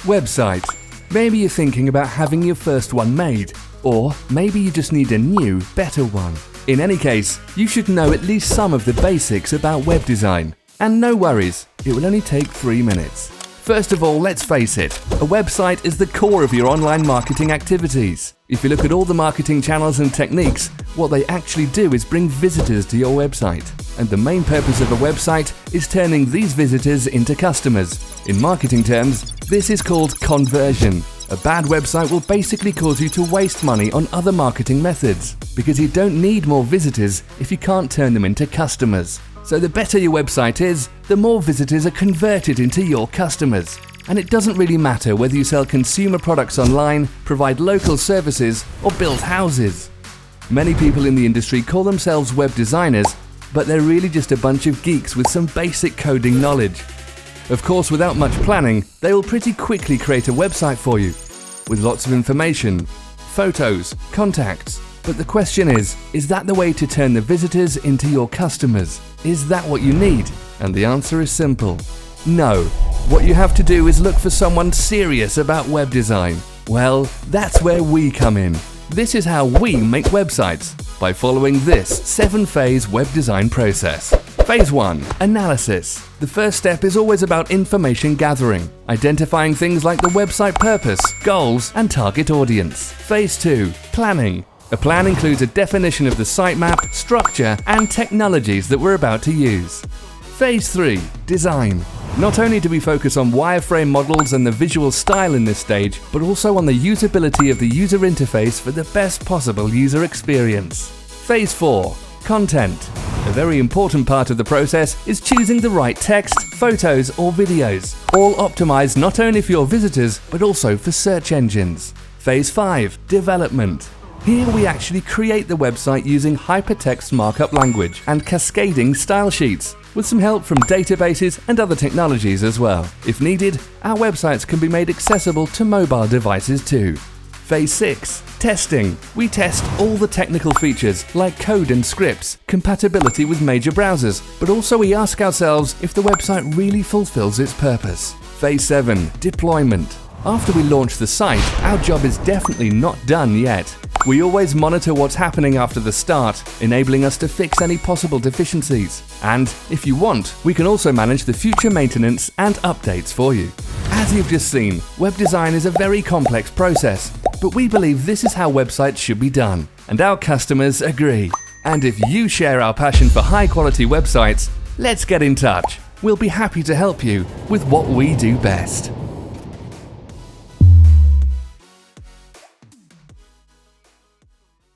Website. Maybe you're thinking about having your first one made, or maybe you just need a new, better one. In any case, you should know at least some of the basics about web design. And no worries, it will only take 3 minutes. First of all, let's face it, a website is the core of your online marketing activities. If you look at all the marketing channels and techniques, what they actually do is bring visitors to your website. And the main purpose of a website is turning these visitors into customers. In marketing terms, this is called conversion. A bad website will basically cause you to waste money on other marketing methods, because you don't need more visitors if you can't turn them into customers. So the better your website is, the more visitors are converted into your customers. And it doesn't really matter whether you sell consumer products online, provide local services, or build houses. Many people in the industry call themselves web designers, but they're really just a bunch of geeks with some basic coding knowledge. Of course, without much planning, they will pretty quickly create a website for you, with lots of information, photos, contacts. But the question is that the way to turn the visitors into your customers? Is that what you need? And the answer is simple. No. What you have to do is look for someone serious about web design. Well, that's where we come in. This is how we make websites, by following this 7-phase web design process. Phase 1. Analysis. The first step is always about information gathering, identifying things like the website purpose, goals, and target audience. Phase 2. Planning. A plan includes a definition of the sitemap, structure, and technologies that we're about to use. Phase 3. Design. Not only do we focus on wireframe models and the visual style in this stage, but also on the usability of the user interface for the best possible user experience. Phase 4. Content. A very important part of the process is choosing the right text, photos, or videos, all optimized not only for your visitors, but also for search engines. Phase 5. Development. Here we actually create the website using hypertext markup language and cascading style sheets, with some help from databases and other technologies as well. If needed, our websites can be made accessible to mobile devices too. Phase 6. Testing. We test all the technical features like code and scripts, compatibility with major browsers, but also we ask ourselves if the website really fulfills its purpose. Phase 7. Deployment. After we launch the site, our job is definitely not done yet. We always monitor what's happening after the start, enabling us to fix any possible deficiencies. And if you want, we can also manage the future maintenance and updates for you. As you've just seen, web design is a very complex process, but we believe this is how websites should be done, and our customers agree. And if you share our passion for high-quality websites, let's get in touch. We'll be happy to help you with what we do best.